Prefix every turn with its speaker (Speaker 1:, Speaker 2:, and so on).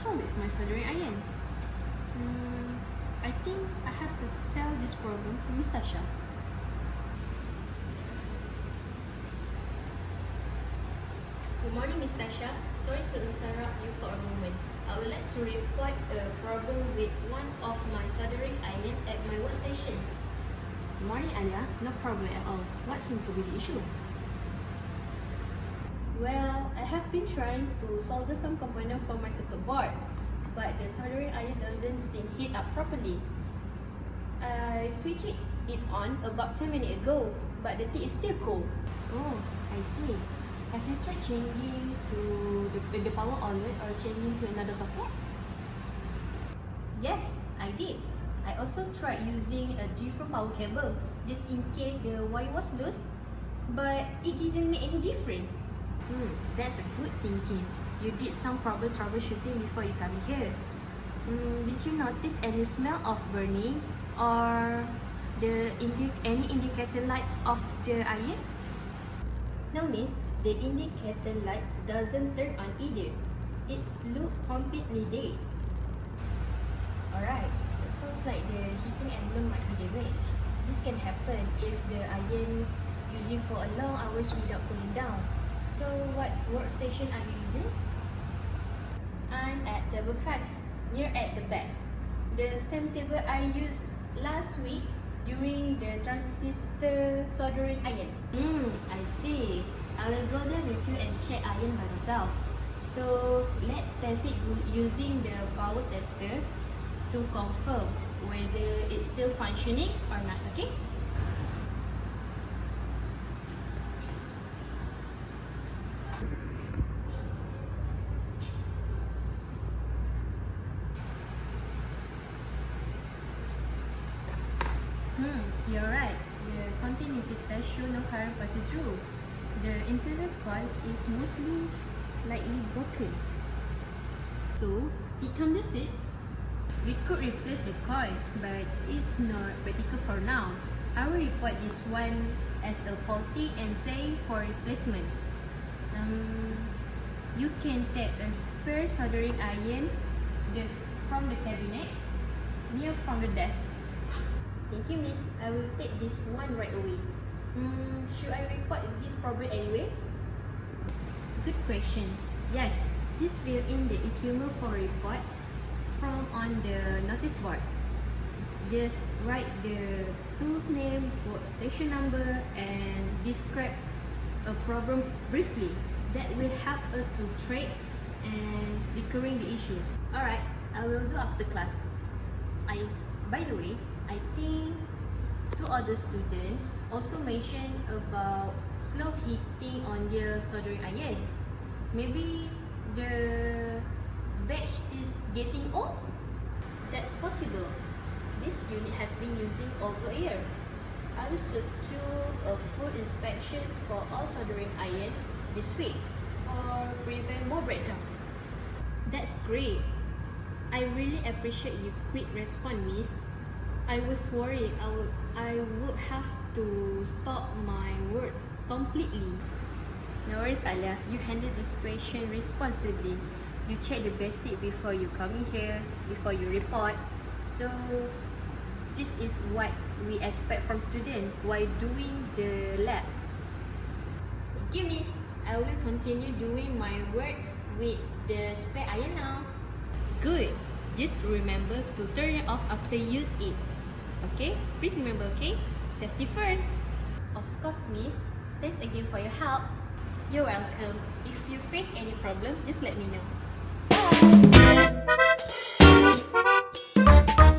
Speaker 1: wrong with my soldering iron? I think I have to tell this problem to Miss Tasha. Good morning, Miss Tasha. Sorry to interrupt you for a moment. I would like to report a problem with one of my soldering iron at my workstation. Good morning, Alia. No problem at all. What seems to be the issue? Well, I have been trying to solder some component for my circuit board, but the soldering iron doesn't seem heat up properly. I switched it on about 10 minutes ago, but the tea is still cold. Oh, I see. Have you tried changing to the power outlet or changing to another socket? Yes, I did. I also tried using a different power cable, just in case the wire was loose, but it didn't make any difference. That's a good thinking. You did some proper troubleshooting before you come here. Did you notice any smell of burning or any indicator light of the iron? No, miss. The indicator light doesn't turn on either. It's looked completely dead. Alright, it sounds like the heating element might be damaged. This can happen if the iron using for a long hours without cooling down. So what workstation are you using? I'm at table 5, near at the back. The same table I used last week during the transistor soldering iron. I see. I will go there with you and check iron by myself. So let's test it using the power tester to confirm whether it's still functioning or not, okay? You're right. The continuity test shows no current passing through. The interior coil is mostly lightly broken. So, it comes to fix. We could replace the coil, but it's not practical for now. I will report this one as a faulty and say for replacement. You can take a spare soldering iron from the cabinet near from the desk. Thank you, miss. I will take this one right away. Should I report this problem anyway? Good question. Yes, please fill in the equipment for report from on the notice board. Just write the tool's name, workstation number, and describe a problem briefly. That will help us to track and recurring the issue. Alright, I will do after class. By the way, I think two other students also mentioned about slow heating on their soldering iron. Maybe the batch is getting old? That's possible. This unit has been using over a year. I will secure a full inspection for all soldering iron this week for prevent more breakdown. That's great. I really appreciate your quick response, miss. I was worried I would have to stop my works completely. No worries, Alia. You handle the situation responsibly. You check the basic before you come in here, before you report. So this is what we expect from students while doing the lab. Thank you, miss. I will continue doing my work with the spare iron now. Good. Just remember to turn it off after you use it. Okay? Please remember, okay? Safety first. Of course, miss. Thanks again for your help. You're welcome. If you face any problem, just let me know. Bye!